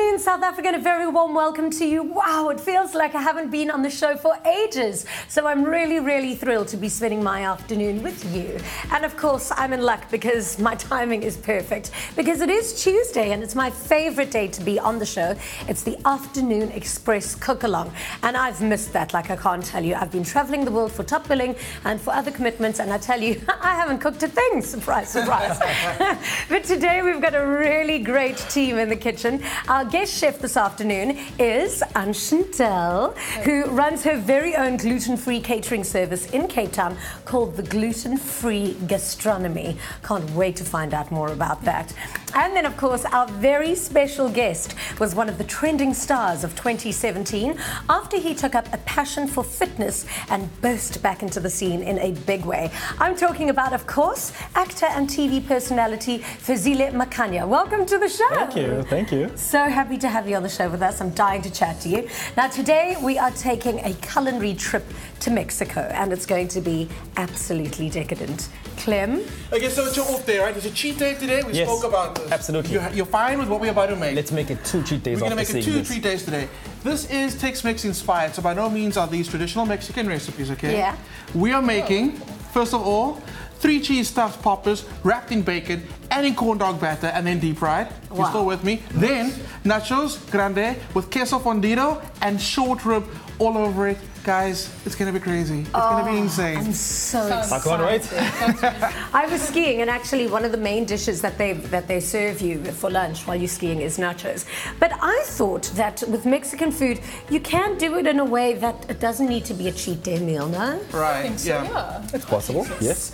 afternoon, South Africa, and a very warm welcome to you. Wow, it feels like I haven't been on the show for ages. So I'm really, really thrilled to be spending my afternoon with you. And of course, I'm in luck because my timing is perfect. Because it is Tuesday and it's my favorite day to be on the show. It's the Afternoon Express Cook-Along. And I've missed that, like I can't tell you. I've been traveling the world for top billing and for other commitments. And I tell you, I haven't cooked a thing. Surprise, surprise. But today we've got a really great team in the kitchen. Our guest chef this afternoon is Untitled, who runs her very own gluten-free catering service in Cape Town called the Gluten-Free Gastronomy. Can't wait to find out more about that. And then, of course, our very special guest was one of the trending stars of 2017 after he took up a passion for fitness and burst back into the scene in a big way. I'm talking about, of course, actor and TV personality Fezile Makhanya. Welcome to the show. Thank you. Thank you. So happy to have you on the show with us. I'm dying to chat to you. Now, today we are taking a culinary trip to Mexico, and it's going to be absolutely decadent. Clem? Okay, so it's your off day, right? It's a cheat day today. We Yes, spoke about this. absolutely. You're fine with what we're about to make. Let's make it 2 cheat days. We're going to after make it seeing 2 this. treat days today. This is Tex-Mex inspired, so by no means are these traditional Mexican recipes, okay? Yeah. We are making, first of all, 3 cheese stuffed poppers wrapped in bacon and in corn dog batter and then deep fried. Wow. You're still with me? Then nachos grande with queso fundido and short rib all over it. Guys, it's going to be crazy. It's going to be insane. I'm so excited. I can't wait. I was skiing, and actually one of the main dishes that they serve you for lunch while you're skiing is nachos. But I thought that with Mexican food, you can do it in a way that it doesn't need to be a cheat day meal, no? Right, It's possible. Yes.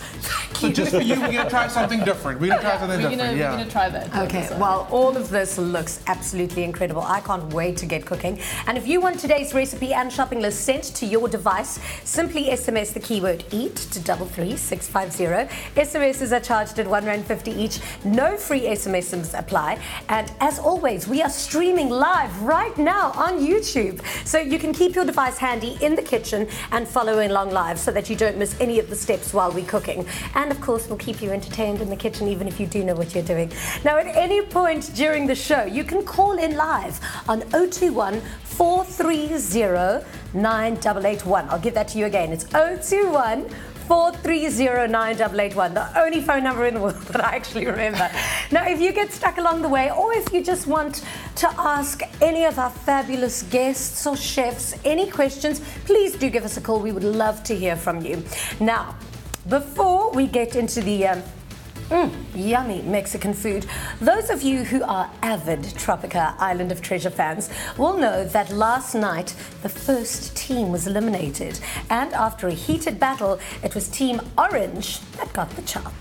So just for you, we're going to try something different. We're going to try something different, We're gonna try that. Okay, well, all of this looks absolutely incredible. I can't wait to get cooking. And if you want today's recipe and shopping list sent to your device, simply SMS the keyword EAT to 33650. SMSs are charged at R1.50 each. No free SMSs apply. And as always, we are streaming live right now on YouTube. So you can keep your device handy in the kitchen and follow along live so that you don't miss any of the steps while we're cooking. And of course, we'll keep you entertained in the kitchen even if you do know what you're doing. Now, at any point during the show, you can call in live on 021 430 9881. I'll give that to you again. It's 021 430 9881, the only phone number in the world that I actually remember. Now, if you get stuck along the way, or if you just want to ask any of our fabulous guests or chefs any questions, please do give us a call. We would love to hear from you. Now, before we get into the yummy Mexican food, those of you who are avid Tropica Island of Treasure fans will know that last night the first team was eliminated, and after a heated battle, it was Team Orange that got the chop.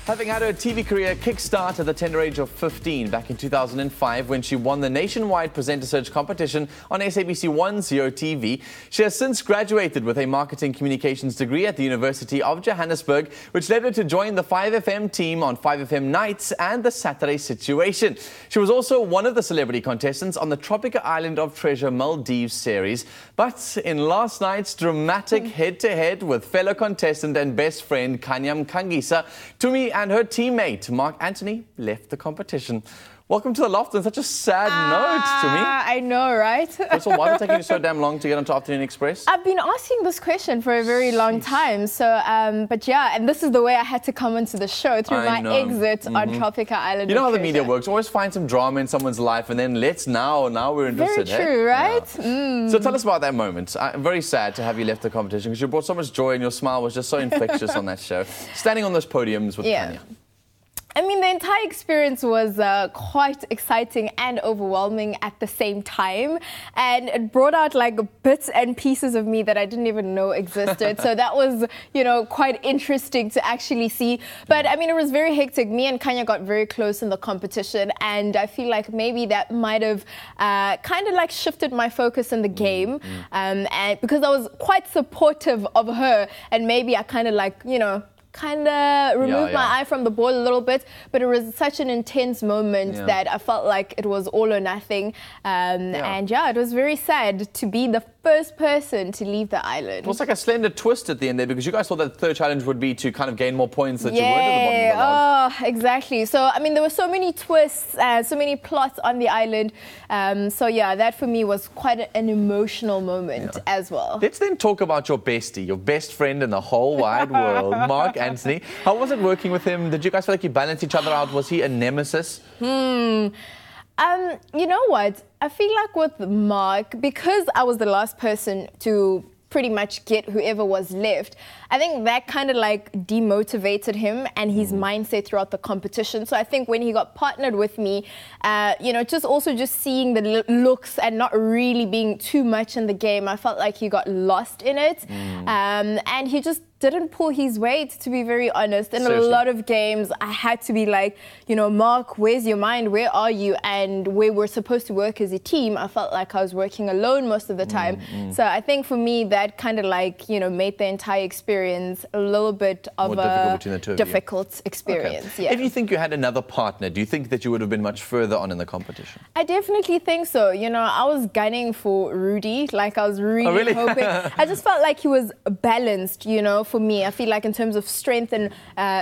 Having had her TV career kickstart at the tender age of 15 back in 2005 when she won the nationwide presenter search competition on SABC 1 Zero TV, she has since graduated with a marketing communications degree at the University of Johannesburg, which led her to join the 5FM team on 5FM Nights and the Saturday Situation. She was also one of the celebrity contestants on the Tropica Island of Treasure Maldives series. But in last night's dramatic head-to-head with fellow contestant and best friend Kanyam Kangisa, Tumi and her teammate Mark Anthony left the competition. Welcome to the loft on such a sad note, Tumi. I know, right? First of all, why is it taking you so damn long to get onto Afternoon Express? I've been asking this question for a very long time. So, but yeah, and this is the way I had to come into the show through my exit on Tropica Island. You know how the of media Treasure. works. Always find some drama in someone's life, and then now we're interested. Very true, right? Yeah. So tell us about that moment. I'm very sad to have you left the competition because you brought so much joy and your smile was just so infectious on that show. Standing on those podiums with Kanya. I mean, the entire experience was quite exciting and overwhelming at the same time. And it brought out like bits and pieces of me that I didn't even know existed. So that was, you know, quite interesting to actually see. But I mean, it was very hectic. Me and Kanya got very close in the competition. And I feel like maybe that might have kind of like shifted my focus in the game. And because I was quite supportive of her. And maybe I kind of like, you know, kind of removed my eye from the ball a little bit, but it was such an intense moment that I felt like it was all or nothing. And yeah, it was very sad to be the first person to leave the island. It was like a slender twist at the end there, because you guys thought that the third challenge would be to kind of gain more points that you weren't at the bottom of the log. Oh, exactly. So, I mean, there were so many twists, so many plots on the island. So, yeah, that for me was quite an emotional moment as well. Let's then talk about your bestie, your best friend in the whole wide world, Mark Anthony. How was it working with him? Did you guys feel like you balanced each other out? Was he a nemesis? You know what? I feel like with Mark, because I was the last person to pretty much get whoever was left, I think that kind of like demotivated him and his mindset throughout the competition. So I think when he got partnered with me, you know, just seeing the looks and not really being too much in the game, I felt like he got lost in it. And he just didn't pull his weight, to be very honest. In a lot of games, I had to be like, you know, Mark, where's your mind? Where are you? And where we're supposed to work as a team, I felt like I was working alone most of the time. So I think for me, that kind of like, you know, made the entire experience a little bit of a difficult experience. Okay. If you think you had another partner, do you think that you would have been much further on in the competition? I definitely think so. You know, I was gunning for Rudy. Like, I was really hoping. I just felt like he was balanced, you know, for me. I feel like in terms of strength and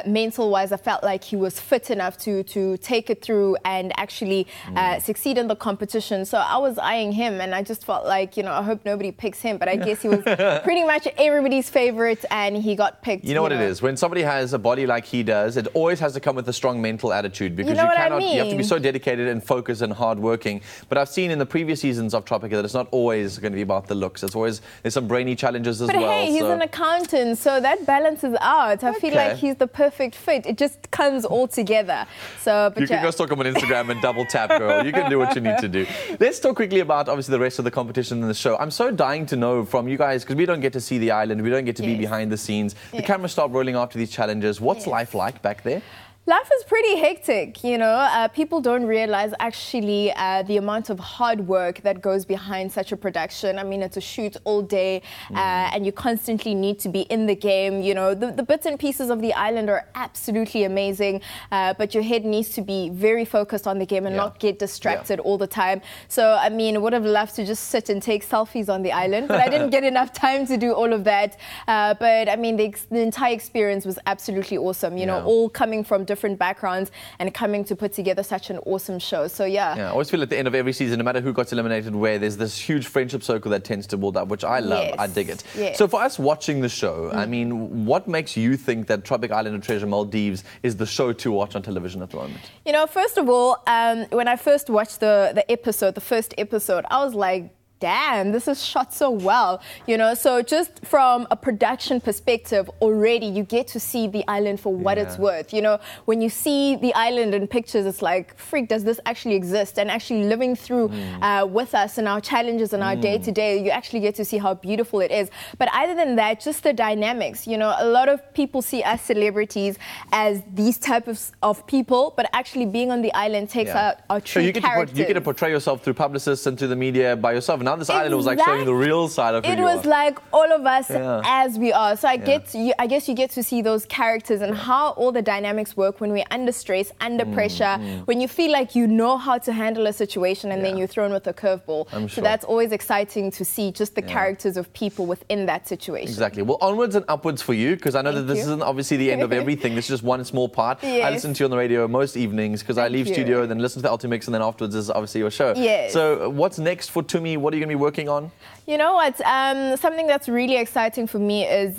mental-wise, I felt like he was fit enough to take it through and actually succeed in the competition. So I was eyeing him, and I just felt like, you know, I hope nobody picks him. But I guess he was pretty much everybody's favorite, and he got picked. You know what it is? When somebody has a body like he does, it always has to come with a strong mental attitude, because you have to be so dedicated and focused and hardworking. But I've seen in the previous seasons of Tropica that it's not always going to be about the looks. It's always, there's some brainy challenges as well. But hey, he's an accountant, so that balances out. I feel like he's the perfect fit. It just comes all together. So, but you can go stalk him on Instagram and double tap, girl. You can do what you need to do. Let's talk quickly about, obviously, the rest of the competition in the show. I'm so dying to know from you guys, because we don't get to see the island. We don't get to be behind the scenes. The cameras start rolling after these challenges. What's life like back there? Life is pretty hectic, you know. People don't realize actually the amount of hard work that goes behind such a production. I mean, it's a shoot all day and you constantly need to be in the game. You know, the bits and pieces of the island are absolutely amazing, but your head needs to be very focused on the game and not get distracted all the time. So, I mean, I would have loved to just sit and take selfies on the island, but I didn't get enough time to do all of that. But, I mean, the entire experience was absolutely awesome, you know, all coming from different backgrounds and coming to put together such an awesome show. So I always feel at the end of every season, no matter who got eliminated where, there's this huge friendship circle that tends to build up, which I love. I dig it. So for us watching the show, I mean, what makes you think that Tropic Island of Treasure Maldives is the show to watch on television at the moment? You know, first of all, when I first watched the first episode, I was like, damn, this is shot so well, you know. So just from a production perspective, already you get to see the island for what it's worth. You know, when you see the island in pictures, it's like, freak, does this actually exist? And actually living through with us and our challenges and our day-to-day, you actually get to see how beautiful it is. But other than that, just the dynamics, you know, a lot of people see us celebrities as these types of people, but actually being on the island takes out our true characters. You get to portray yourself through publicists and through the media by yourself. Now this island was like showing the real side of who you are. It was like all of us as we are. So I guess you get to see those characters and how all the dynamics work when we're under stress, under pressure, when you feel like you know how to handle a situation and then you're thrown with a curveball. So that's always exciting to see just the characters of people within that situation. Exactly. Well, onwards and upwards for you, because I know that this isn't obviously the end of everything. This is just one small part. I listen to you on the radio most evenings because I leave studio and then listen to the Ultimix, and then afterwards is obviously your show. So what's next for Tumi? What are you going to be working on? You know what? Something that's really exciting for me is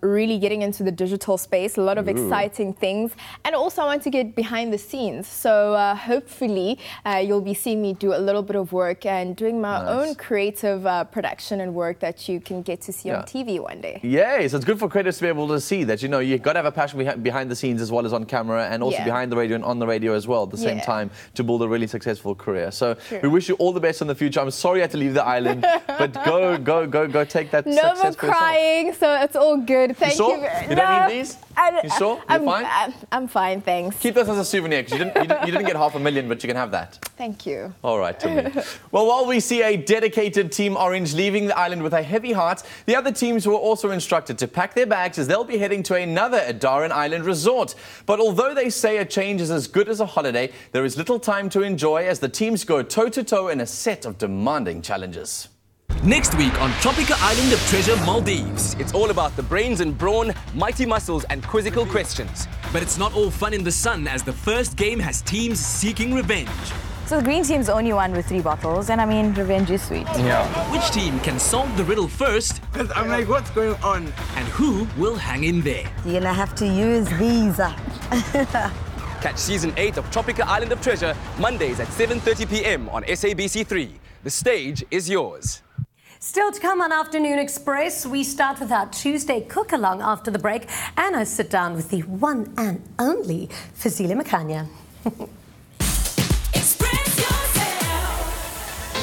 really getting into the digital space. A lot of exciting things. And also I want to get behind the scenes. So hopefully you'll be seeing me do a little bit of work and doing my own creative production and work that you can get to see on TV one day. Yeah, so it's good for creators to be able to see that, you know, you've got to have a passion behind the scenes as well as on camera, and also behind the radio and on the radio as well at the same time to build a really successful career. So we wish you all the best in the future. I'm sorry you had to leave the island, but go take that success no more crying, so it's all good. Thank you. You don't need these? You sure? You're fine? I'm fine, thanks. Keep this as a souvenir, because you didn't get $500,000, but you can have that. Thank you. All right, Tumi. Well, while we see a dedicated Team Orange leaving the island with a heavy heart, the other teams were also instructed to pack their bags as they'll be heading to another Adaran Island resort. But although they say a change is as good as a holiday, there is little time to enjoy as the teams go toe-to-toe in a set of demanding challenges. Next week on Tropical Island of Treasure, Maldives. It's all about the brains and brawn, mighty muscles and quizzical questions. But it's not all fun in the sun, as the first game has teams seeking revenge. So the green team's only won with 3 bottles, and I mean, revenge is sweet. Which team can solve the riddle first? I'm like, what's going on? And who will hang in there? You're gonna have to use these. Catch Season 8 of Tropical Island of Treasure, Mondays at 7:30 p.m. on SABC3. The stage is yours. Still to come on Afternoon Express, we start with our Tuesday cook-along after the break, and I sit down with the one and only Fezile Makhanya.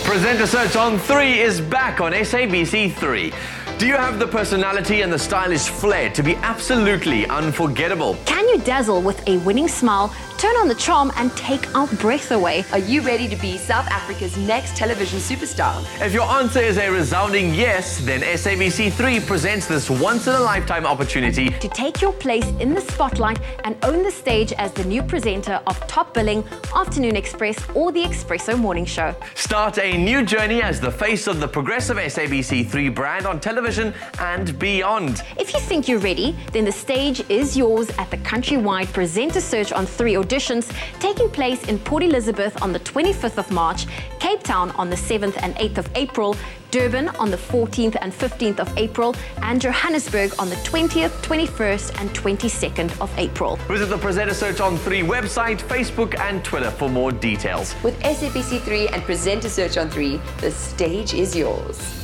Presenter Search on 3 is back on SABC 3. Do you have the personality and the stylish flair to be absolutely unforgettable? Can you dazzle with a winning smile, turn on the charm and take our breath away? Are you ready to be South Africa's next television superstar? If your answer is a resounding yes, then SABC 3 presents this once-in-a-lifetime opportunity To take your place in the spotlight and own the stage as the new presenter of Top Billing, Afternoon Express or the Espresso Morning Show. Start a new journey as the face of the progressive SABC 3 brand on television and beyond. If you think you're ready, then the stage is yours at the countrywide Presenter Search on 3 auditions taking place in Port Elizabeth on the 25th of March, Cape Town on the 7th and 8th of April, Durban on the 14th and 15th of April, and Johannesburg on the 20th, 21st and 22nd of April. Visit the Presenter Search on 3 website, Facebook and Twitter for more details. With SABC3 and Presenter Search on 3, the stage is yours.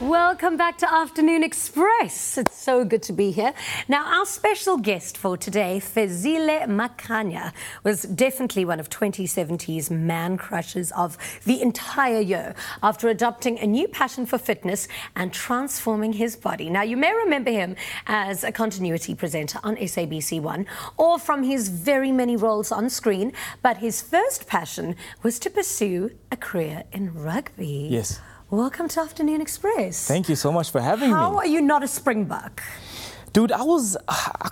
Welcome back to Afternoon Express. It's so good to be here. Now, our special guest for today, Fezile Makhanya, was definitely one of 2070's man crushes of the entire year after adopting a new passion for fitness and transforming his body. Now, you may remember him as a continuity presenter on SABC1 or from his very many roles on screen, but his first passion was to pursue a career in rugby. Yes. Welcome to Afternoon Express. Thank you so much for having me. How are you not a Springbok? Dude, I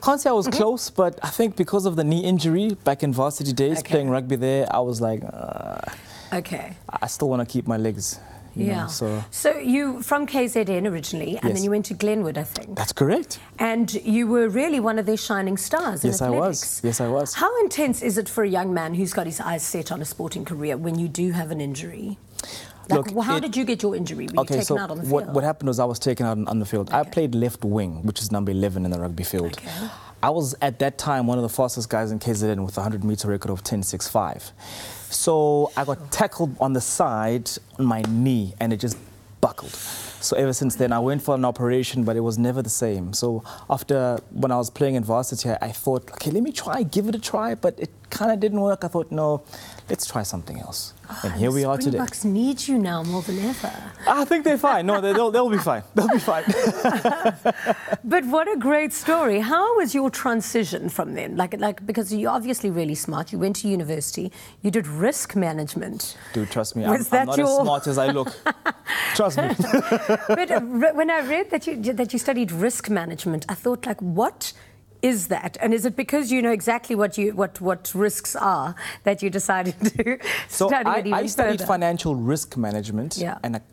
can't say I was close, but I think because of the knee injury back in varsity days, playing rugby there, I was like, okay. I still want to keep my legs. You know, so you from KZN originally, and then you went to Glenwood, I think. That's correct. And you were really one of their shining stars in athletics. Yes, I was. How intense is it for a young man who's got his eyes set on a sporting career when you do have an injury? Like, Look, how did you get your injury? Were you taken out on the field? What happened was I was taken out on the field. I played left wing, which is number 11 in the rugby field. I was, at that time, one of the fastest guys in KZN with a 100-meter record of 10.65. So I got tackled on the side on my knee, and it just buckled. So ever since then, I went for an operation, but it was never the same. So when I was playing in varsity, I thought, okay, let me give it a try, but it kind of didn't work. I thought, no, let's try something else. And here we are today. Springboks need you now more than ever. I think they're fine. No, they'll be fine. They'll be fine. But what a great story. How was your transition from then? Like because you're obviously really smart. You went to university. You did risk management. Dude, trust me, I'm not as smart as I look. Trust me. But when I read that you studied risk management, I thought, like, what is that? And is it because you know exactly what risks are that you decided to study it even I studied further? financial risk management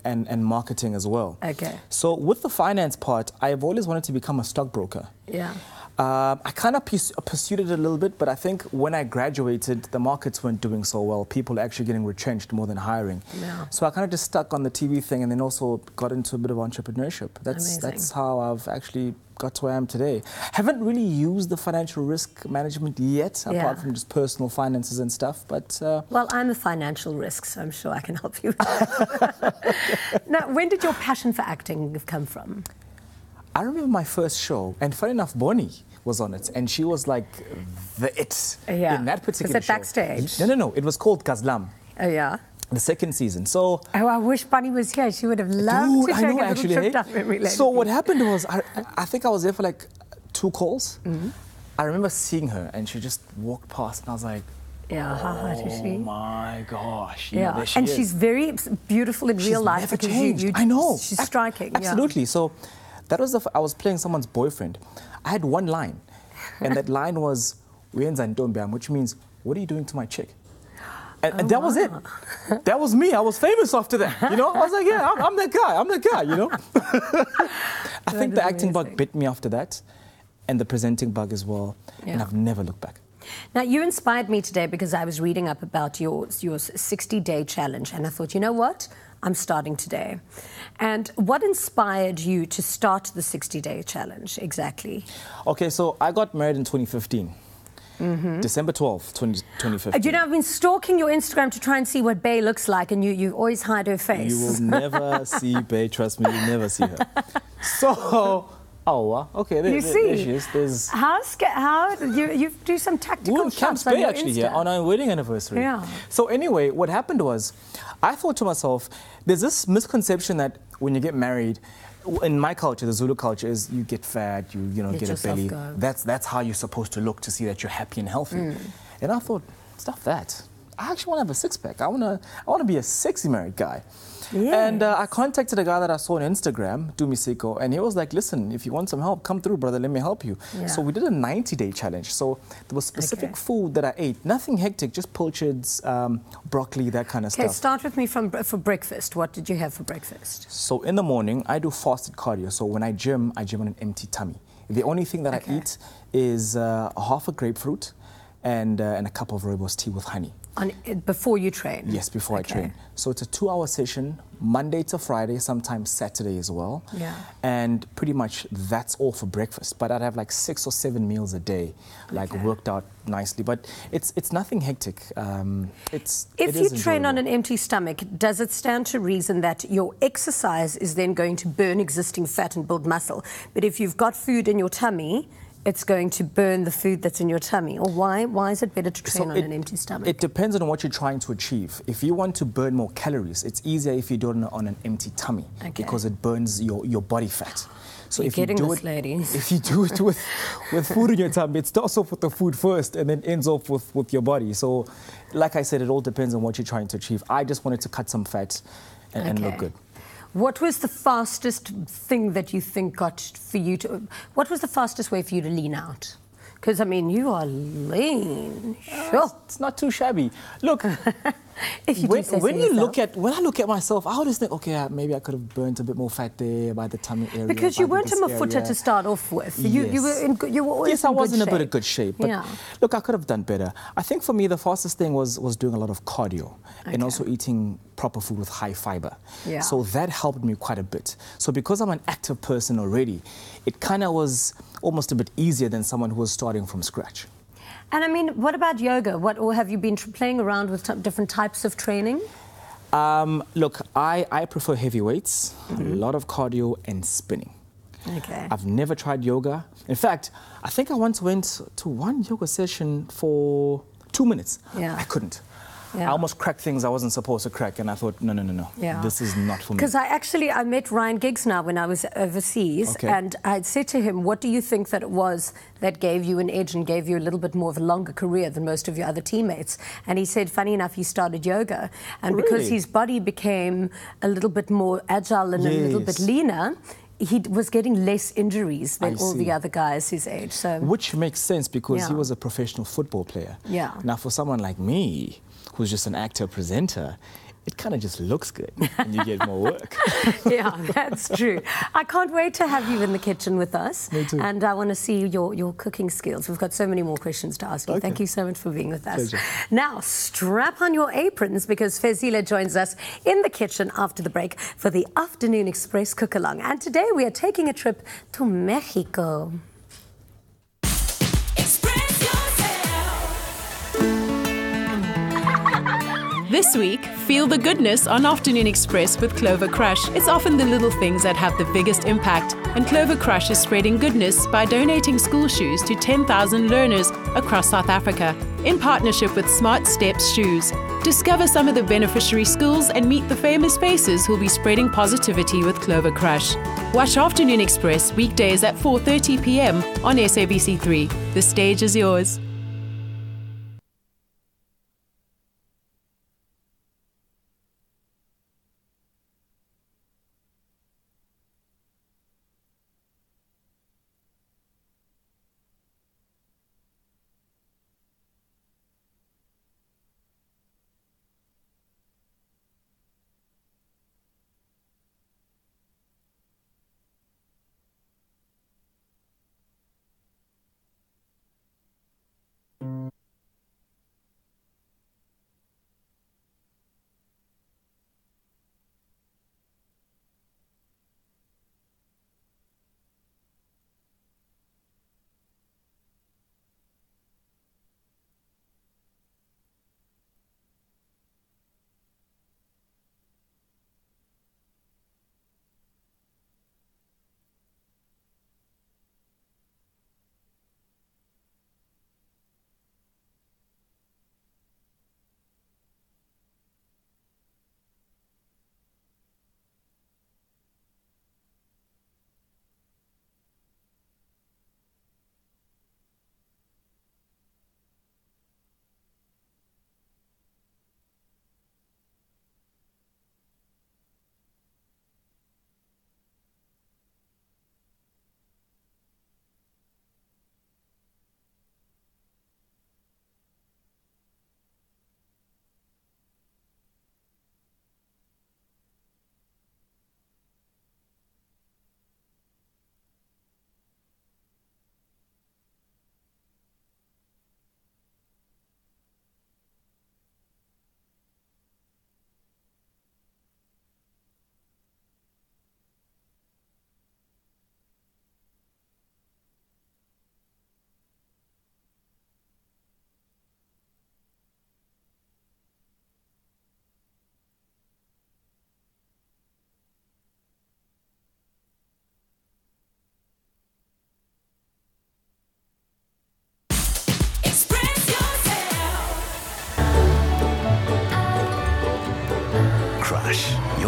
and marketing as well. Okay. So with the finance part, I've always wanted to become a stockbroker. Yeah. I kind of pursued it a little bit, but I think when I graduated, the markets weren't doing so well. People were actually getting retrenched more than hiring. Yeah. So I kind of just stuck on the TV thing and then also got into a bit of entrepreneurship. That's how I've actually got to where I am today. Haven't really used the financial risk management yet, apart from just personal finances and stuff, but... Well, I'm a financial risk, so I'm sure I can help you with that. Now, when did your passion for acting come from? I remember my first show, and funny enough, Bonnie was on it, and she was like the it in that particular Was it show. backstage? No. It was called Gazlam. Oh, yeah? The second season. So... Oh, I wish Bonnie was here. She would have loved to take a little trip down memory lane. So what happened was, I think I was there for like 2 calls. I remember seeing her, and she just walked past, and I was like, yeah, how hot is she? Oh my gosh. Yeah, there she and is. she's very beautiful in real life. Never because changed. I know. She's striking. Absolutely. So that was I was playing someone's boyfriend. I had one line, and that line was, which means, what are you doing to my chick? And that was it. That was me. I was famous after that. You know, I was like, yeah, I'm that guy. I'm that guy, you know. I think the acting bug bit me after that, and the presenting bug as well. And I've never looked back. Now, you inspired me today because I was reading up about your 60-day challenge, and I thought, you know what? I'm starting today. And what inspired you to start the 60-day challenge exactly? Okay, so I got married in 2015. December 12th, 2015. You know, I've been stalking your Instagram to try and see what Bae looks like, and you always hide her face. You will never see Bae, trust me, you'll never see her. So, okay, there she is. There's... How you do some tactical shots on Bae your actually Insta. here on our wedding anniversary. Yeah. So anyway, what happened was, I thought to myself, there's this misconception that when you get married, in my culture, the Zulu culture, is you get fat, you know, get a belly. Go. That's how you're supposed to look to see that you're happy and healthy. And I thought, stuff that. I actually want to have a six-pack. I want to be a sexy married guy. Yes. And I contacted a guy that I saw on Instagram, Dumisiko, and he was like, listen, if you want some help, come through, brother, let me help you. Yeah. So we did a 90-day challenge. So there was specific food that I ate. Nothing hectic, just pilchards, broccoli, that kind of stuff. Okay, start with me for breakfast. What did you have for breakfast? So in the morning, I do fasted cardio. So when I gym on an empty tummy. The only thing that I eat is half a grapefruit and a cup of rooibos tea with honey. Before you train? Yes, before I train. So it's a 2-hour session, Monday to Friday, sometimes Saturday as well. Yeah. And pretty much that's all for breakfast. But I'd have like 6 or 7 meals a day, like worked out nicely. But it's nothing hectic. If you train on an empty stomach, does it stand to reason that your exercise is then going to burn existing fat and build muscle? But if you've got food in your tummy, it's going to burn the food that's in your tummy? Or why is it better to train on an empty stomach? It depends on what you're trying to achieve. If you want to burn more calories, it's easier if you do it on an empty tummy because it burns your body fat. So if you do it with food in your tummy, it starts off with the food first and then ends off with your body. So like I said, it all depends on what you're trying to achieve. I just wanted to cut some fat and look good. What was the fastest thing that you think got for you to... What was the fastest way for you to lean out? Because, I mean, you are lean. Sure. It's not too shabby. Look, if you when I look at myself, I always think, okay, maybe I could have burnt a bit more fat there by the tummy area. Because you weren't a mafuta to start off with. Yes. You were always Yes, I was in a bit of good shape. But look, I could have done better. I think for me, the fastest thing was doing a lot of cardio and also eating proper food with high fiber. Yeah. So that helped me quite a bit. So because I'm an active person already, it kind of was almost a bit easier than someone who was starting from scratch. And I mean, what about yoga? Or have you been playing around with different types of training? Look, I prefer heavy weights, a lot of cardio and spinning. Okay. I've never tried yoga. In fact, I think I once went to one yoga session for 2 minutes. Yeah. I couldn't. Yeah. I almost cracked things I wasn't supposed to crack, and I thought, no, this is not for me. Because I met Ryan Giggs now when I was overseas, and I said to him, what do you think that it was that gave you an edge and gave you a little bit more of a longer career than most of your other teammates? And he said, funny enough, he started yoga, and because his body became a little bit more agile and a little bit leaner, he was getting less injuries than all the other guys his age. So, which makes sense because he was a professional football player. Yeah. Now, for someone like me, who's just an actor presenter, it kind of just looks good and you get more work. Yeah, that's true. I can't wait to have you in the kitchen with us. Me too. And I want to see your cooking skills. We've got so many more questions to ask you. Okay. Thank you so much for being with us. Pleasure. Now, strap on your aprons because Fezile joins us in the kitchen after the break for the Afternoon Express cook-along. And today we are taking a trip to Mexico. This week, feel the goodness on Afternoon Express with Clover Crush. It's often the little things that have the biggest impact, and Clover Crush is spreading goodness by donating school shoes to 10,000 learners across South Africa in partnership with Smart Steps Shoes. Discover some of the beneficiary schools and meet the famous faces who'll be spreading positivity with Clover Crush. Watch Afternoon Express weekdays at 4:30 p.m. on SABC3. The stage is yours.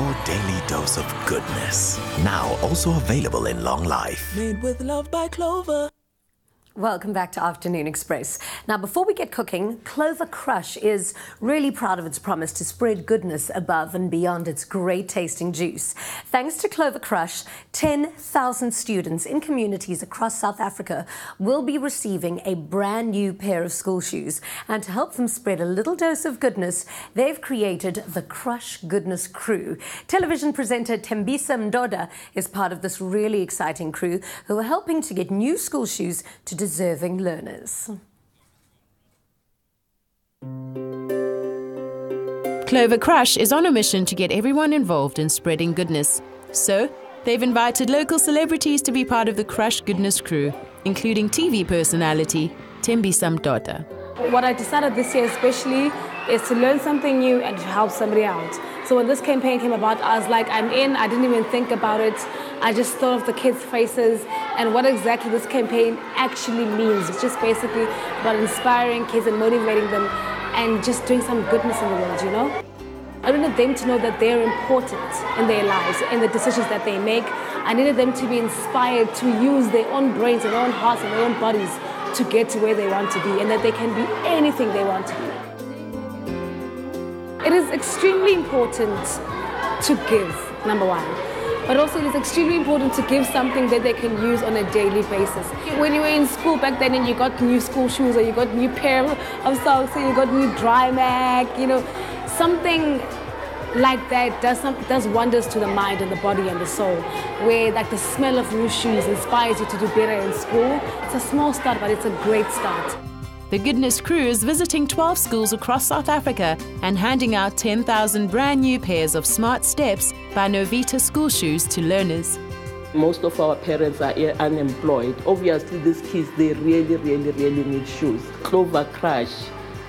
Your daily dose of goodness. Now also available in long life. Made with love by Clover. Welcome back to Afternoon Express. Now, before we get cooking, Clover Crush is really proud of its promise to spread goodness above and beyond its great tasting juice. Thanks to Clover Crush, 10,000 students in communities across South Africa will be receiving a brand new pair of school shoes. And to help them spread a little dose of goodness, they've created the Crush Goodness Crew. Television presenter Thembisa Mdoda is part of this really exciting crew who are helping to get new school shoes to deserving learners. Clover Crush is on a mission to get everyone involved in spreading goodness. So, they've invited local celebrities to be part of the Crush Goodness Crew, including TV personality Thembisa Mdoda. What I decided this year especially is to learn something new and to help somebody out. So when this campaign came about, I was like, I'm in. I didn't even think about it. I just thought of the kids' faces and what exactly this campaign actually means. It's just basically about inspiring kids and motivating them and just doing some goodness in the world, you know? I wanted them to know that they're important in their lives, in the decisions that they make. I needed them to be inspired to use their own brains and their own hearts and their own bodies to get to where they want to be and that they can be anything they want to be. It is extremely important to give, number one. But also it is extremely important to give something that they can use on a daily basis. When you were in school back then and you got new school shoes or you got new pair of socks or you got new dry mag, you know, something like that does wonders to the mind and the body and the soul, where like the smell of new shoes inspires you to do better in school. It's a small start, but it's a great start. The Goodness Crew is visiting 12 schools across South Africa and handing out 10,000 brand new pairs of Smart Steps by Novita school shoes to learners. Most of our parents are unemployed. Obviously, these kids, they really need shoes. Clover Crush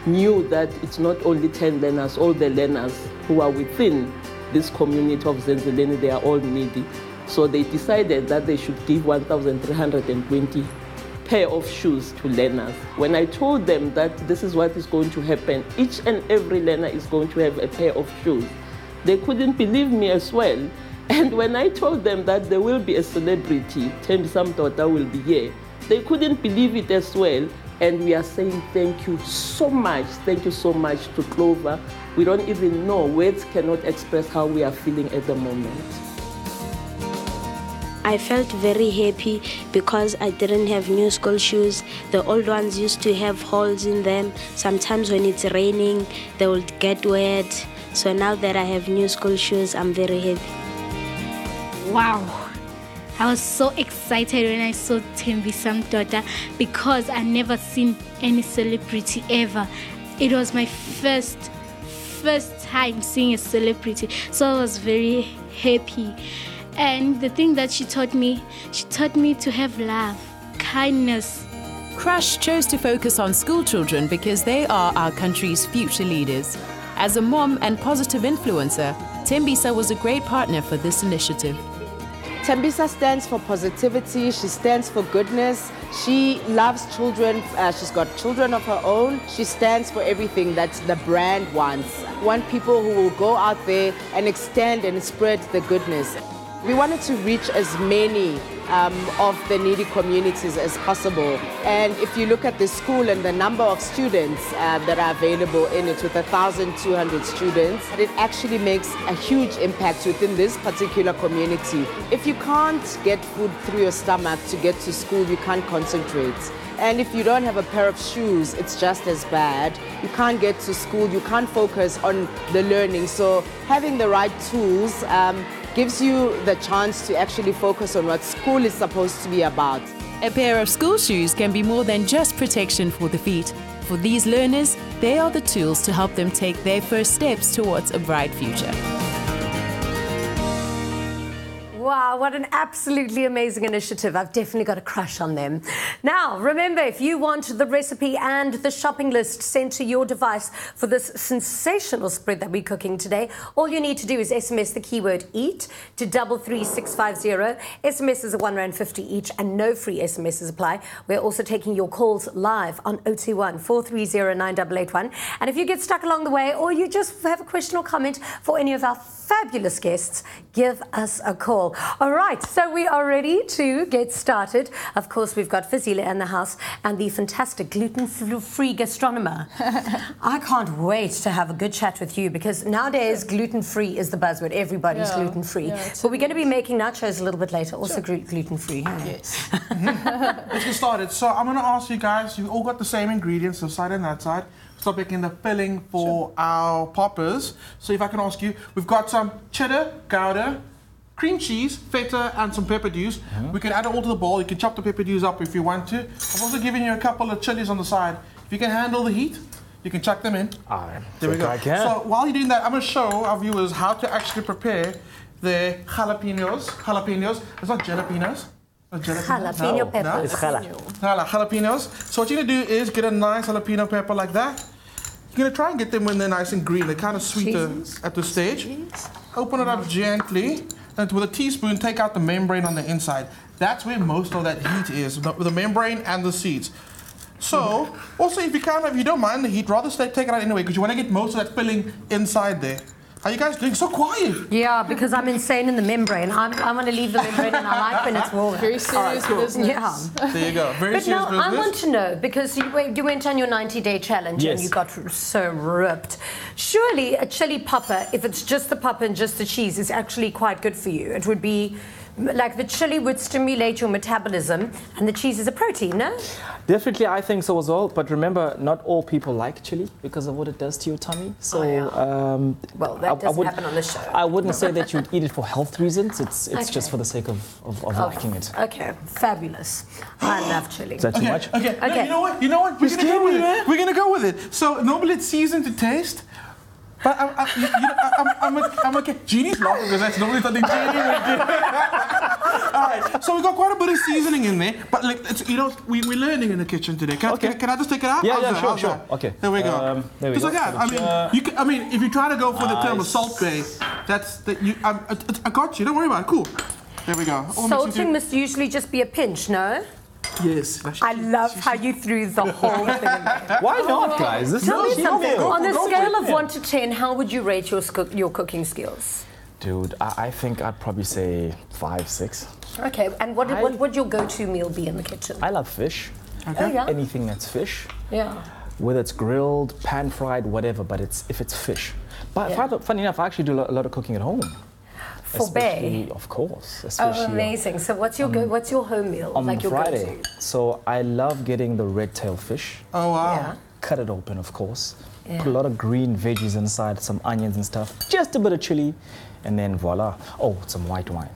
knew that it's not only 10 learners, all the learners who are within this community of Zenzileni, they are all needy. So they decided that they should give 1,320 pair of shoes to learners. When I told them that this is what is going to happen, each and every learner is going to have a pair of shoes, they couldn't believe me as well. And when I told them that there will be a celebrity, Thembisa Mdoda will be here, they couldn't believe it as well. And we are saying thank you so much to Clover. We don't even know, words cannot express how we are feeling at the moment. I felt very happy because I didn't have new school shoes. The old ones used to have holes in them. Sometimes when it's raining, they would get wet. So now that I have new school shoes, I'm very happy. Wow. I was so excited when I saw Thembisa Mdoda because I never seen any celebrity ever. It was my first time seeing a celebrity, so I was very happy. And the thing that she taught me to have love, kindness. Crush chose to focus on school children because they are our country's future leaders. As a mom and positive influencer, Thembisa was a great partner for this initiative. Thembisa stands for positivity, she stands for goodness, she loves children, she's got children of her own. She stands for everything that the brand wants. We want people who will go out there and extend and spread the goodness. We wanted to reach as many of the needy communities as possible. And if you look at the school and the number of students that are available in it, with 1,200 students, it actually makes a huge impact within this particular community. If you can't get food through your stomach to get to school, you can't concentrate. And if you don't have a pair of shoes, it's just as bad. You can't get to school, you can't focus on the learning. So having the right tools gives you the chance to actually focus on what school is supposed to be about. A pair of school shoes can be more than just protection for the feet. For these learners, they are the tools to help them take their first steps towards a bright future. Wow, Wow, what an absolutely amazing initiative. I've definitely got a crush on them. Now, remember, if you want the recipe and the shopping list sent to your device for this sensational spread that we're cooking today, all you need to do is SMS the keyword EAT to 33650. SMS is R1.50 each and no free SMSs apply. We're also taking your calls live on 021 430 9881. And if you get stuck along the way or you just have a question or comment for any of our fabulous guests, give us a call. All right, so we are ready to get started. Of course, we've got Fezile in the house and the fantastic gluten-free gastronomer. I can't wait to have a good chat with you because nowadays gluten-free is the buzzword. Everybody's gluten-free. Yeah, but we're going to be making nachos a little bit later, also gluten-free. Yes. Let's get started. So I'm going to ask you guys, you all got the same ingredients, this side and that side. Start making the filling for our poppers. So if I can ask you, we've got some cheddar, gouda, cream cheese, feta, and some pepper dews. We can add it all to the bowl. You can chop the pepper dews up if you want to. I've also given you a couple of chilies on the side. If you can handle the heat, you can chuck them in. There we go. I can. So while you're doing that, I'm going to show our viewers how to actually prepare the jalapenos. Jalapenos. It's not jalapenos. Jalapeno pepper. No? It's jalapenos. So what you're going to do is get a nice jalapeno pepper like that. You're going to try and get them when they're nice and green. They're kind of sweeter at this stage. Open it up gently. And with a teaspoon, take out the membrane on the inside. That's where most of that heat is, with the membrane and the seeds. So, also if you don't mind the heat, rather take it out anyway, because you want to get most of that filling inside there. How are you guys doing? So quiet. Yeah, because I'm insane in the membrane. I want to leave the membrane and I like when it's warm. Very serious business. Yeah. There you go. Very serious business. I want to know, because you went on your 90-day challenge and you got so ripped. Surely a chili popper, if it's just the popper and just the cheese, is actually quite good for you. It would be, like the chili would stimulate your metabolism and the cheese is a protein, no? Definitely, I think so as well. But remember, not all people like chili because of what it does to your tummy. So, well, that doesn't happen on this show. I wouldn't say that you'd eat it for health reasons. It's just for the sake of liking it. Okay, fabulous. I love chili. Is that too much? Okay. No, you know what? We're gonna go with it. We're gonna go with it. So normally it's seasoned to taste. But I'm okay. Jeannie's laughing because that's normally something Jeannie would do. All right, so we got quite a bit of seasoning in there, but like we're learning in the kitchen today. Can I just take it out? Yeah, sure. Okay. There we go. There we go. I mean, if you try to go for the term of salt bay, I got you. Don't worry about it. Cool. There we go. Salting must usually just be a pinch, no? Yes. I love how you threw the whole thing in there. Why not, guys? Tell me something. On a scale of 1 to 10, how would you rate your cooking skills? Dude, I think I'd probably say 5, 6. Okay, and what would your go-to meal be in the kitchen? I love fish. Okay. Oh, yeah? Anything that's fish. Yeah. Whether it's grilled, pan-fried, whatever, but if it's fish. But funny enough, I actually do a lot of cooking at home. For Bay? Of course. Oh, amazing. So what's your home meal? On like your Friday. go-to? So I love getting the red tail fish. Oh, wow. Yeah. Cut it open, of course. Yeah. Put a lot of green veggies inside, some onions and stuff. Just a bit of chili. And then voila. Oh, some white wine.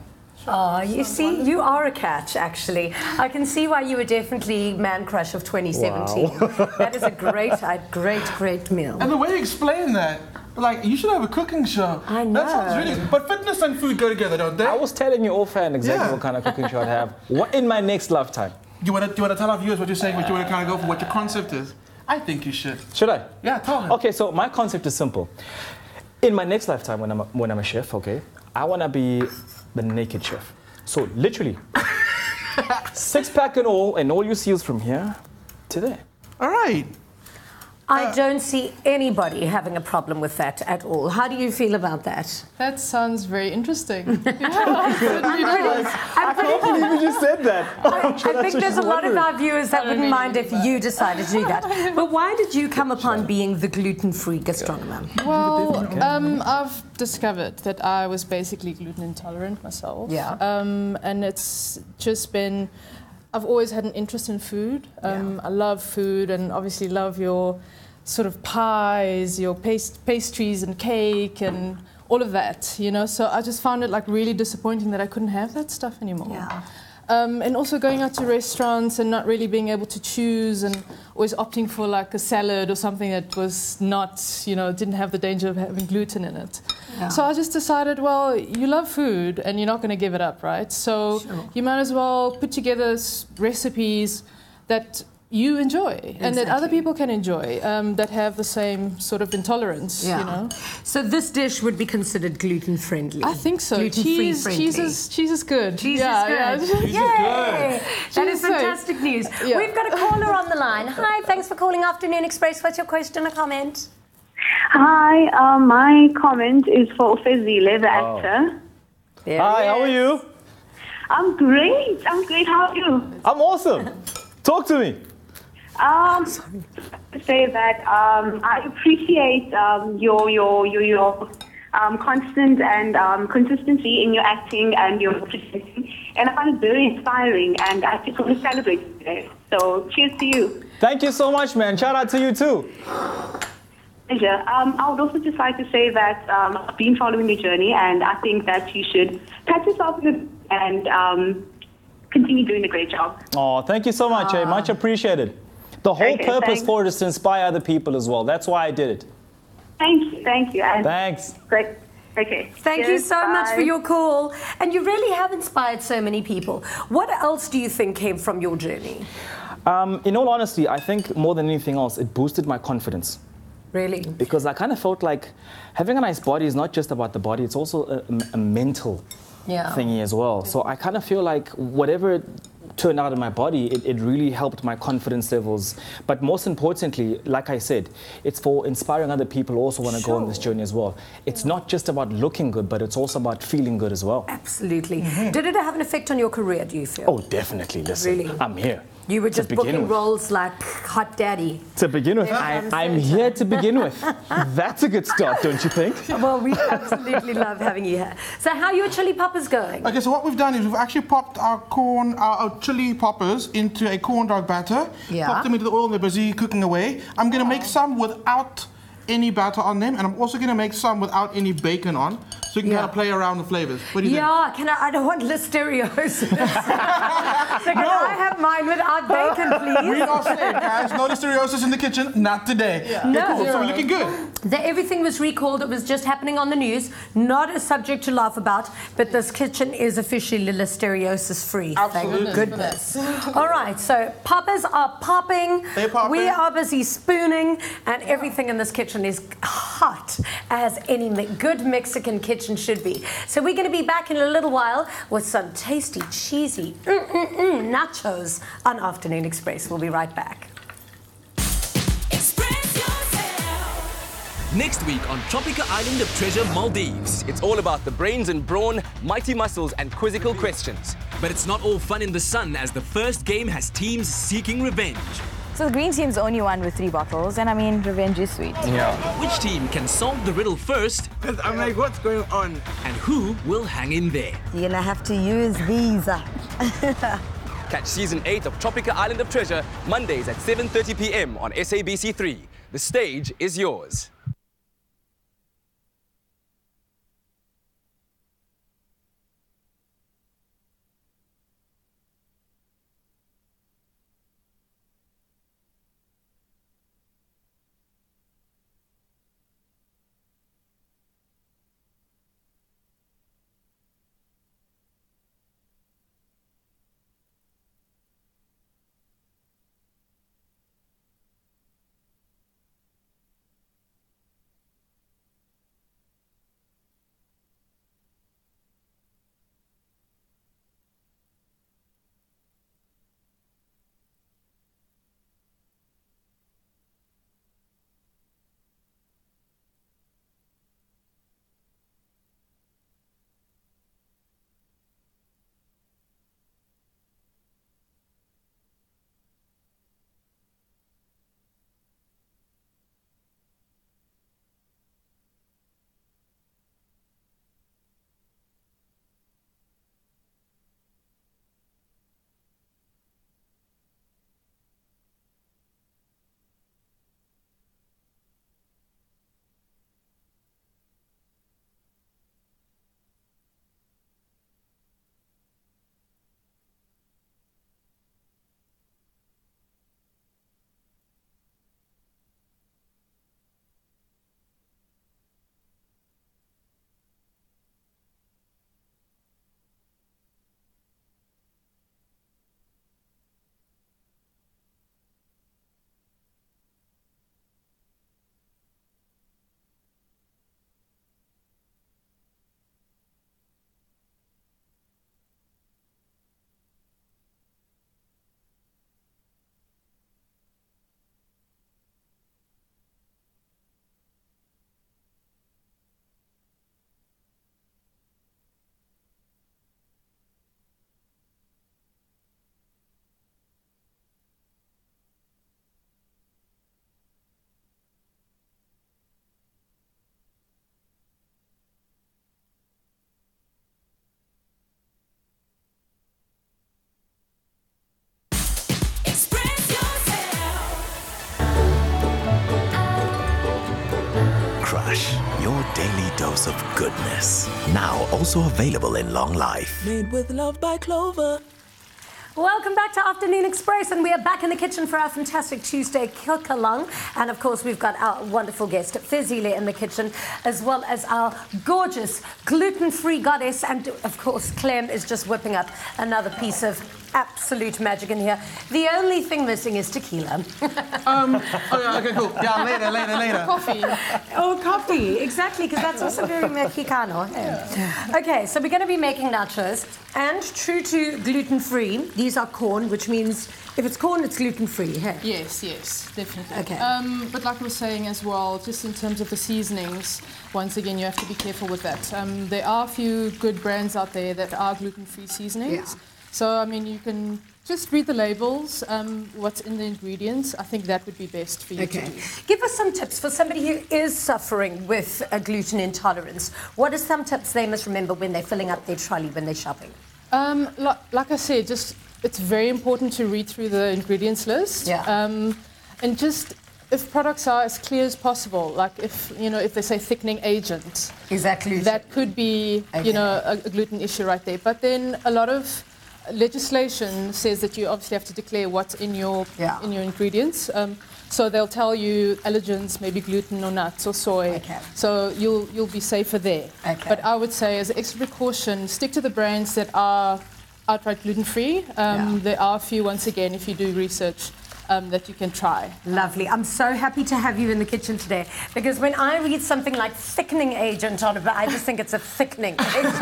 Oh, you see, you are a catch, actually. I can see why you were definitely man crush of 2017. Wow. That is a great meal. And the way you explain that, like, you should have a cooking show. I know. That sounds really good. But fitness and food go together, don't they? I was telling you offhand exactly what kind of cooking show I'd have in my next lifetime. Do you want to tell our viewers what you're saying, what you want to kind of go for, what your concept is? I think you should. Should I? Yeah, tell me. Okay, so my concept is simple. In my next lifetime, when I'm a chef, okay, I want to be the naked chef. So literally, 6-pack and all you see is from here to there. All right. I don't see anybody having a problem with that at all. How do you feel about that? That sounds very interesting. I can't believe you just said that. I think there's a lot of our viewers that wouldn't mind if you decided to do that. But why did you come upon being the gluten-free gastronomer? Well, I've discovered that I was basically gluten intolerant myself. Yeah. And it's just been... I've always had an interest in food. I love food and obviously love your sort of pies, your pastries and cake and all of that, you know. So I just found it like really disappointing that I couldn't have that stuff anymore. Yeah. And also going out to restaurants and not really being able to choose and always opting for like a salad or something that was not, didn't have the danger of having gluten in it. Yeah. So I just decided, well, you love food and you're not going to give it up, right? So you might as well put together recipes that you enjoy and that other people can enjoy that have the same sort of intolerance, So this dish would be considered gluten friendly. I think so. Gluten-free friendly. Cheese is good. Cheese is good. Yay! That is fantastic news. Yeah. We've got a caller on the line. Hi, thanks for calling Afternoon Express. What's your question or comment? Hi, my comment is for Fezile, the actor. Hi, how are you? I'm great. How are you? I'm awesome. Talk to me. To say that I appreciate your constant and consistency in your acting and your presenting, and I find it very inspiring. And I just want to celebrate today. So cheers to you. Thank you so much, man. Shout out to you too. Pleasure. I would also just like to say that I've been following your journey, and I think that you should pat yourself and continue doing a great job. Oh, thank you so much. Much appreciated. The whole purpose for it is to inspire other people as well. That's why I did it. Thank you. And thanks. Great. Okay. Thank you so much for your call. And you really have inspired so many people. What else do you think came from your journey? In all honesty, I think more than anything else, it boosted my confidence. Really? Because I kind of felt like having a nice body is not just about the body, it's also a mental thingy as well. So I kind of feel like whatever turned out in my body, it really helped my confidence levels. But most importantly, like I said, it's for inspiring other people who also want to go on this journey as well. It's not just about looking good, but it's also about feeling good as well. Absolutely. Did it have an effect on your career, do you feel? Oh, definitely. Listen, Really? I'm here. You were just booking roles like hot daddy. To begin with, I'm here to begin with. That's a good start, don't you think? Well, we absolutely love having you here. So how are your chili poppers going? Okay, so what we've done is we've actually popped our chili poppers into a corn dog batter. Yeah. Popped them into the oil and they're busy cooking away. I'm going to make some without any batter on them, and I'm also going to make some without any bacon on, so you can kind of play around the flavors. What do you think? I don't want listeriosis. So can I have mine without bacon, please? We are safe, guys. No listeriosis in the kitchen. Not today. Yeah. Okay, No. cool. So we're looking good. Everything was recalled. It was just happening on the news. Not a subject to laugh about, but this kitchen is officially listeriosis free. Absolutely. Thank goodness. All right, so poppers are popping. They're popping. We are busy spooning, and everything in this kitchen is hot as any good Mexican kitchen should be. So we're going to be back in a little while with some tasty, cheesy nachos on Afternoon Express. We'll be right back. Next week on Tropical Island of Treasure, Maldives. It's all about the brains and brawn, mighty muscles and quizzical questions. But it's not all fun in the sun, as the first game has teams seeking revenge. So the green team's only won with 3 bottles, and I mean, revenge is sweet. Yeah. Which team can solve the riddle first? I'm like, what's going on? And who will hang in there? You're gonna have to use these. Catch Season 8 of Tropical Island of Treasure, Mondays at 7:30 p.m. on SABC3. The stage is yours. Crush, your daily dose of goodness. Now also available in long life. Made with love by Clover. Welcome back to Afternoon Express, and we are back in the kitchen for our fantastic Tuesday cook-along. And of course, we've got our wonderful guest, Fezile, in the kitchen, as well as our gorgeous gluten-free goddess. And of course, Clem is just whipping up another piece of absolute magic in here. The only thing missing is tequila. Oh yeah, okay, cool. Yeah, later. Coffee. Oh, coffee. Exactly, because that's also very Mexicano. Yeah. Okay, so we're going to be making nachos. And true to gluten-free, these are corn, which means if it's corn, it's gluten-free. Hey? Yes, definitely. Okay. But like I was saying as well, just in terms of the seasonings, once again, you have to be careful with that. There are a few good brands out there that are gluten-free seasonings. Yeah. So, I mean, you can just read the labels, what's in the ingredients. I think that would be best for you to do. Give us some tips for somebody who is suffering with a gluten intolerance. What are some tips they must remember when they're filling up their trolley, when they're shopping? Like I said, it's very important to read through the ingredients list. Yeah. And just, if products are as clear as possible, like if they say thickening agent. Exactly. That could be, a gluten issue right there. But then a lot of legislation says that you obviously have to declare what's in your ingredients. So they'll tell you allergens, maybe gluten or nuts or soy. Okay. So you'll be safer there. Okay. But I would say, as an extra precaution, stick to the brands that are outright gluten-free. There are a few, once again, if you do research, that you can try. Lovely. I'm so happy to have you in the kitchen today, because when I read something like thickening agent on it, I just think it's a thickening agent.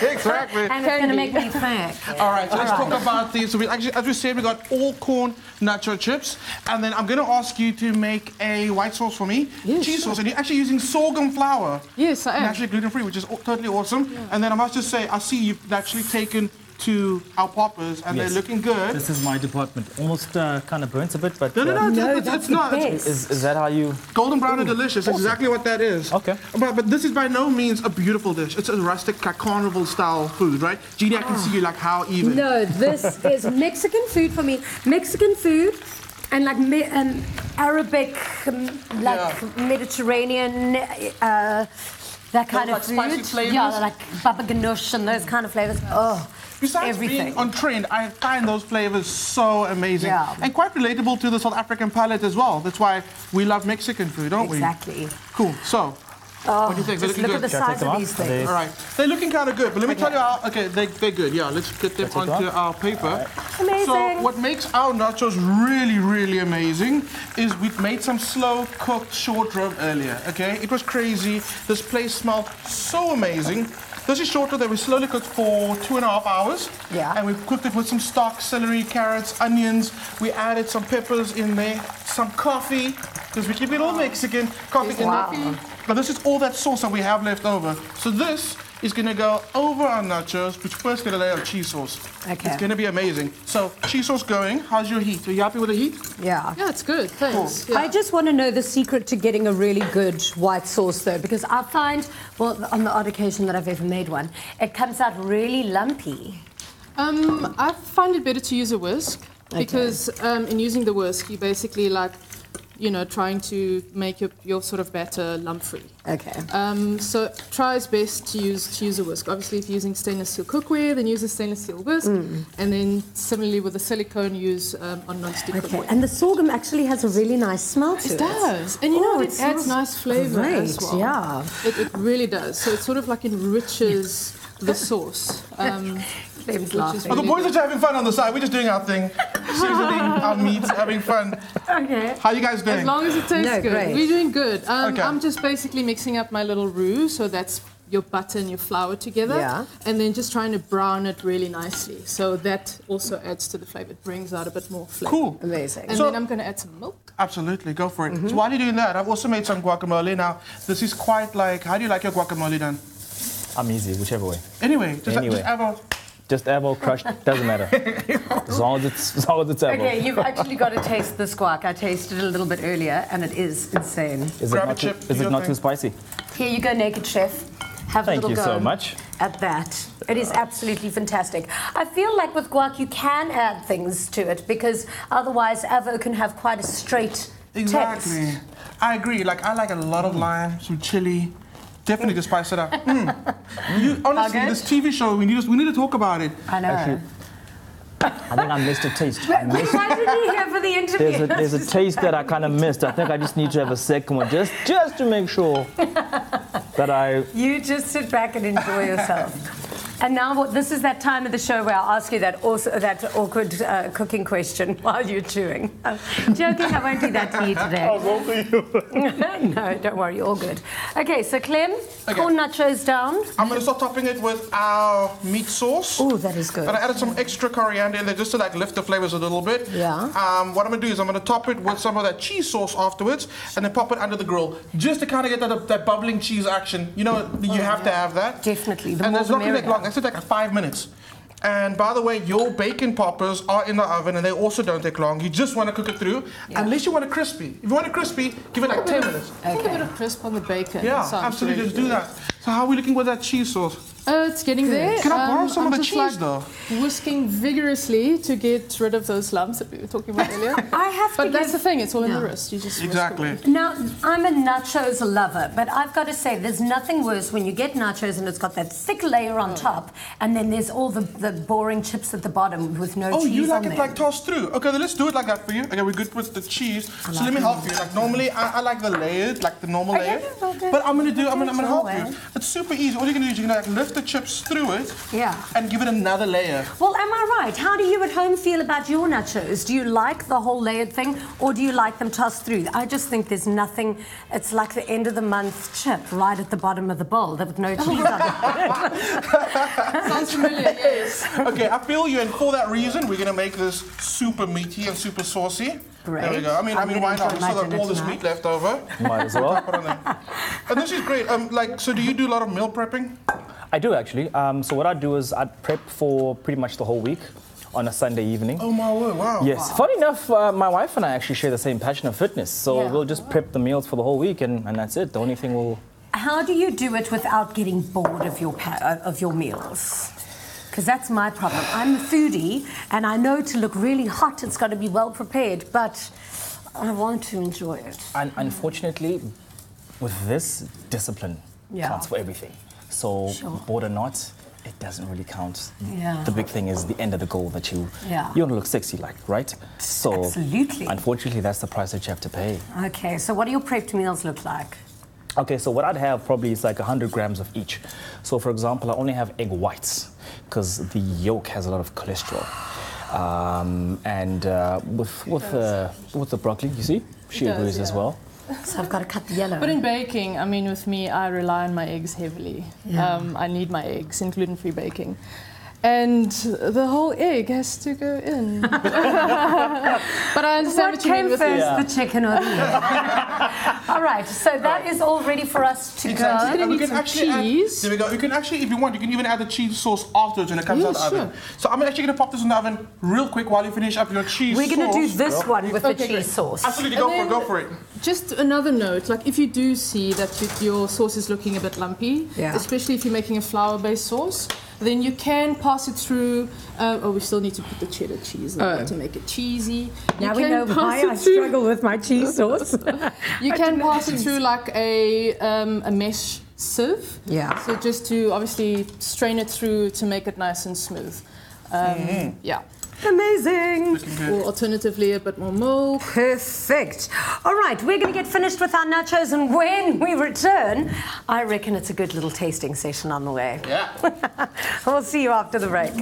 Exactly. And it's going to make me thick. All right, so let's talk about these. So we actually, as we said, we got all corn nacho chips, and then I'm going to ask you to make a white sauce for me, cheese sauce, and you're actually using sorghum flour. Yes, I am. Naturally gluten-free, which is totally awesome. Yeah. And then I must just say, I see you've actually taken to our poppers, and they're looking good. This is my department. Almost kind of burnt a bit, but... No, it's not. Is that how you... Golden brown and delicious, awesome. Exactly what that is. Okay. But this is by no means a beautiful dish. It's a rustic, carnival-style food, right? Jeannie, I can see you like how even. No, this is Mexican food for me. Mexican food and like Arabic, Mediterranean... that kind of food. Spicy flavors? Yeah, like baba ganoush and those kind of flavors. Oh, besides being on trend, I find those flavors so amazing. Yeah. And quite relatable to the South African palate as well. That's why we love Mexican food, don't we? Exactly. Cool. So, what do you think? Just look at the size of these things. All right. They're looking kind of good, but let me tell you how... Okay, they're good. Yeah, let's get them onto our paper. Right. Amazing. So what makes our nachos really, really amazing is we've made some slow-cooked short rib earlier, okay? It was crazy. This place smelled so amazing. This is short rib that we slowly cooked for 2.5 hours. Yeah. And we've cooked it with some stock, celery, carrots, onions. We added some peppers in there, some coffee, because we keep it all Mexican. Coffee and coffee. But this is all that sauce that we have left over. So this is going to go over our nachos, which first going to lay our cheese sauce. Okay. It's going to be amazing. So cheese sauce going. How's your heat? Are you happy with the heat? Yeah. Yeah, it's good. Thanks. Cool. Yeah. I just want to know the secret to getting a really good white sauce, though, because I find, well, on the odd occasion that I've ever made one, it comes out really lumpy. I find it better to use a whisk because in using the whisk, you basically trying to make your sort of batter lump-free. Okay. So try as best to use a whisk. Obviously, if you're using stainless steel cookware, then use a stainless steel whisk. And then similarly with the silicone, use on non-stick cookware. And the sorghum actually has a really nice smell to it. It does. And it adds nice flavour as well. Yeah. It really does. So it sort of like enriches the sauce. The boys are just having fun on the side. We're just doing our thing, seasoning our meats, having fun. Okay. How are you guys doing? As long as it tastes good. Great. We're doing good. I'm just basically mixing up my little roux, so that's your butter and your flour together. Yeah. And then just trying to brown it really nicely. So that also adds to the flavour. It brings out a bit more flavour. Cool. Amazing. And then I'm going to add some milk. Absolutely, go for it. So while you're doing that, I've also made some guacamole. Now, this is quite like, how do you like your guacamole done? I'm easy, whichever way. Anyway, just avo crushed, doesn't matter. as long as it's avo. Okay, you've actually got to taste this guac. I tasted it a little bit earlier, and it is insane. Is it not too spicy? Here you go, Naked Chef. Have Thank a little you go so much. At that. It is absolutely fantastic. I feel like with guac you can add things to it because otherwise avo can have quite a straight taste. I agree. Like, I like a lot of lime, some chili. Definitely to spice it up. You, honestly, this TV show, we need to talk about it. I know. Actually, I think I missed a taste. Why didn't you here for the interview? There's a taste that I kind of missed. I think I just need to have a second one just to make sure that I... You just sit back and enjoy yourself. And now this is that time of the show where I'll ask you that awkward cooking question while you're chewing. Joking, I won't do that to you today. I'll go for you. No, don't worry, all good. Okay, so Clem, corn nachos down. I'm going to start topping it with our meat sauce. Oh, that is good. And I added some extra coriander in there just to like lift the flavors a little bit. Yeah. What I'm going to do is I'm going to top it with some of that cheese sauce afterwards and then pop it under the grill just to kind of get that bubbling cheese action. You know, you have to have that. Definitely. And it's not going to take long. It's like 5 minutes. And by the way, your bacon poppers are in the oven and they also don't take long. You just want to cook it through, unless you want it crispy. If you want it crispy, give it like 10 minutes. A bit of crisp on the bacon. Yeah, absolutely. Just do that. So how are we looking with that cheese sauce? It's getting there. Can I borrow some of the cheese, though? Whisking vigorously to get rid of those lumps that we were talking about earlier. I have to But that's the thing, it's all in the wrist. You just exactly. Now, I'm a nachos lover, but I've got to say, there's nothing worse when you get nachos and it's got that thick layer on top, and then there's all the boring chips at the bottom with no cheese on them. Oh, you like it like tossed through? Okay, then let's do it like that for you. Okay, we're good with the cheese. So let me help you. Like normally, I like the layered, like the normal layer. But I'm gonna help you. It's super easy. All you're gonna do is you're gonna like lift the chips through it. Yeah. And give it another layer. Well, am I right? How do you at home feel about your nachos? Do you like the whole layered thing, or do you like them tossed through? I just think there's nothing. It's like the end of the month chip right at the bottom of the bowl with no cheese on it. Sounds familiar, yes. Okay, I feel you, and for that reason, we're gonna make this super meaty and super saucy. Great. There we go. I mean, why not? We still have all this meat left over. Might as well. And this is great. So do you do a lot of meal prepping? I do actually. So what I do is I prep for pretty much the whole week on a Sunday evening. Oh my word, wow. Yes. Wow. Funny enough, my wife and I actually share the same passion of fitness. So we'll just prep the meals for the whole week and that's it. The only thing we'll... How do you do it without getting bored of your meals? Because that's my problem. I'm a foodie and I know to look really hot it's got to be well prepared, but I want to enjoy it. And unfortunately, with this, discipline counts for everything. So, bored or not, it doesn't really count. Yeah. The big thing is the end of the goal that you want to look sexy like, right? So, absolutely. Unfortunately, that's the price that you have to pay. Okay, so what do your prepped meals look like? Okay, so what I'd have probably is like 100 grams of each. So, for example, I only have egg whites because the yolk has a lot of cholesterol. With the broccoli, you see, she agrees as well. So I've got to cut the yellow. But in baking, I mean, with me, I rely on my eggs heavily. Yeah. I need my eggs in gluten-free baking. And the whole egg has to go in. But I understand what you mean with the chicken or the egg? All right, so that is all ready for us to go. And we can actually add, there we go. You can actually, if you want, you can even add the cheese sauce afterwards when it comes out of the oven. So I'm actually going to pop this in the oven real quick while you finish up your cheese sauce. We're going to do this one with the cheese sauce. Absolutely, go for it. Just another note, like if you do see that your sauce is looking a bit lumpy, especially if you're making a flour-based sauce, then you can pass it through. We still need to put the cheddar cheese in there to make it cheesy. Now we know why I struggle with my cheese sauce. You can pass it through like a mesh sieve. Yeah. So just to obviously strain it through to make it nice and smooth. Yeah. Amazing. Or alternatively, a bit more milk. Perfect. All right, we're going to get finished with our nachos, and when we return, I reckon it's a good little tasting session on the way. Yeah. We'll see you after the break.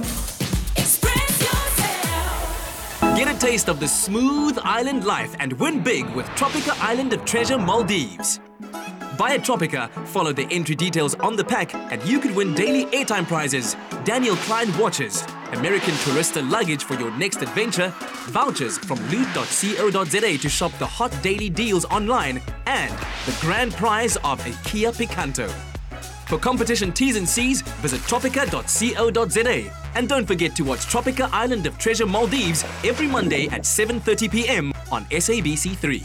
Get a taste of the smooth island life and win big with Tropica Island of Treasure Maldives. Via Tropica, follow the entry details on the pack and you could win daily airtime prizes, Daniel Klein watches, American Tourista luggage for your next adventure, vouchers from loot.co.za to shop the hot daily deals online, and the grand prize of a Kia Picanto. For competition T's and C's, visit tropica.co.za. And don't forget to watch Tropica Island of Treasure Maldives every Monday at 7:30 p.m. on SABC3.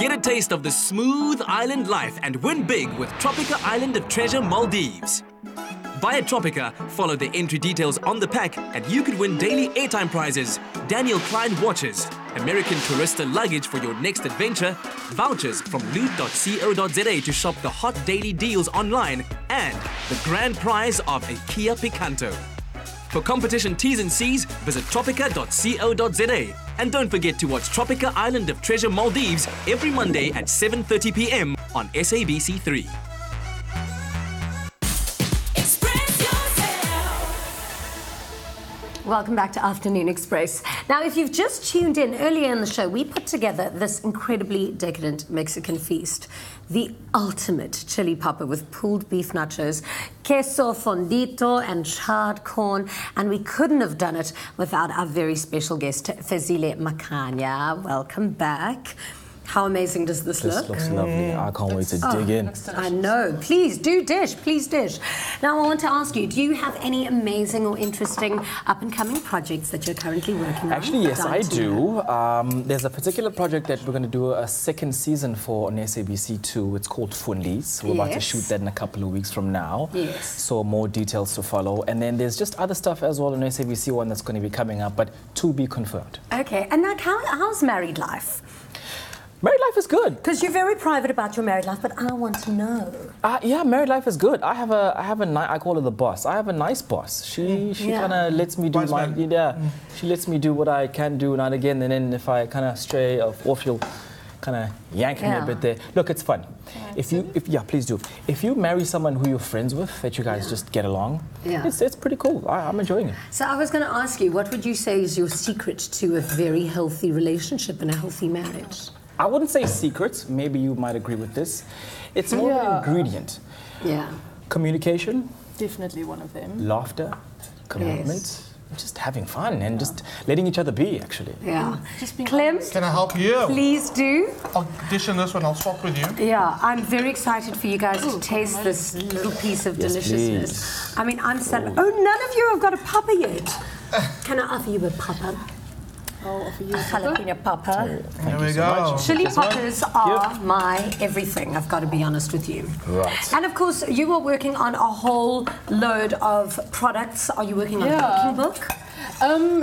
Get a taste of the smooth island life and win big with Tropica Island of Treasure Maldives. Buy a Tropica, follow the entry details on the pack, and you could win daily airtime prizes, Daniel Klein watches, American Tourista luggage for your next adventure, vouchers from loot.co.za to shop the hot daily deals online, and the grand prize of a Kia Picanto. For competition T's and C's, visit tropica.co.za. And don't forget to watch Tropica Island of Treasure Maldives every Monday at 7:30 p.m. on SABC3. Welcome back to Afternoon Express. Now, if you've just tuned in earlier in the show, we put together this incredibly decadent Mexican feast. The ultimate chili papa with pulled beef nachos, queso fondito and charred corn. And we couldn't have done it without our very special guest, Fezile Makhanya. Welcome back. How amazing does this look? This looks lovely. I can't wait to dig in. I know. Please do dish. Please dish. Now, I want to ask you, do you have any amazing or interesting up-and-coming projects that you're currently working on? Actually, yes, I do. There's a particular project that we're going to do a second season for on SABC2. It's called Fundis. We're about to shoot that in a couple of weeks from now. Yes. So more details to follow. And then there's just other stuff as well on SABC1 that's going to be coming up, but to be confirmed. Okay. And now, how's married life? Married life is good. Because you're very private about your married life, but I want to know. Yeah, married life is good. I call her the boss. I have a nice boss. She kind of lets me do she lets me do what I can do now and again, and then if I kind of stray off, she'll kind of yank me a bit there. Look, it's fun. Please do. If you marry someone who you're friends with, that you guys just get along, it's pretty cool. I'm enjoying it. So I was going to ask you, what would you say is your secret to a very healthy relationship and a healthy marriage? I wouldn't say secrets. Maybe you might agree with this. It's more of an ingredient. Yeah. Communication. Definitely one of them. Laughter. Commitment. Just having fun and just letting each other be, actually. Yeah. Clem? Can I help you? Please do. I'll dish in this one. I'll swap with you. Yeah, I'm very excited for you guys to taste this little piece of deliciousness. Please. I mean, I'm so... Oh, none of you have got a papa yet. Can I offer you a papa? I'll offer you a jalapeno papa. There we go. Chili poppers are my everything, I've got to be honest with you. Right. And of course, you are working on a whole load of products. Are you working on a cooking book?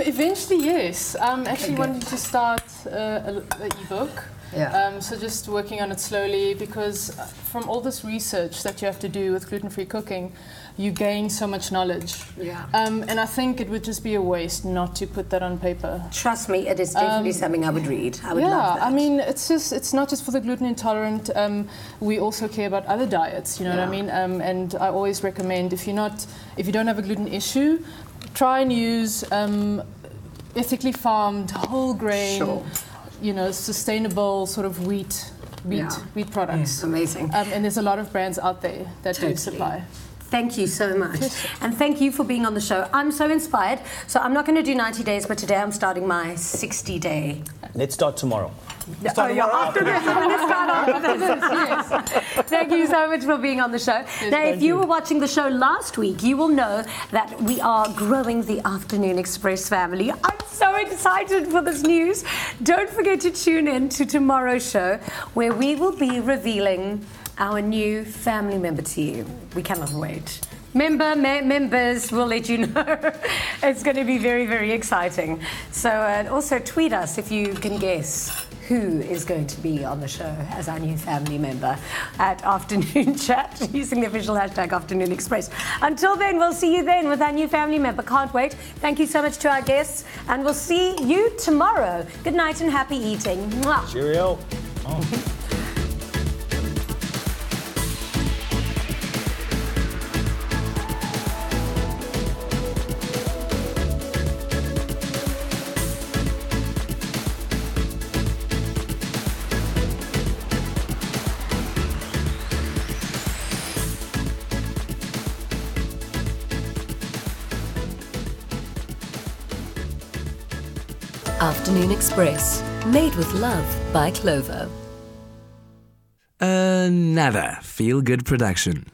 Eventually, yes. I'm actually wanting to start an e-book. Yeah. So just working on it slowly, because from all this research that you have to do with gluten-free cooking, you gain so much knowledge. Yeah. And I think it would just be a waste not to put that on paper. Trust me, it is definitely something I would read. I would love that. I mean, it's not just for the gluten intolerant. We also care about other diets, you know what I mean? And I always recommend, if you don't have a gluten issue, try and use ethically farmed, whole grain, sustainable sort of wheat products. Amazing. And there's a lot of brands out there that do supply. Thank you so much. And thank you for being on the show. I'm so inspired. So I'm not going to do 90 days, but today I'm starting my 60-day. Let's start tomorrow. After this, I'm going to start after this. Thank you so much for being on the show. Now, if you were watching the show last week, you will know that we are growing the Afternoon Express family. I'm so excited for this news. Don't forget to tune in to tomorrow's show, where we will be revealing our new family member to you. We cannot wait. Members, we'll let you know. It's going to be very, very exciting. So also tweet us if you can guess who is going to be on the show as our new family member at Afternoon Chat using the official hashtag Afternoon Express. Until then, we'll see you then with our new family member. Can't wait. Thank you so much to our guests, and we'll see you tomorrow. Good night and happy eating. Mwah. Cheerio. Afternoon Express, made with love by Clover. Another feel-good production.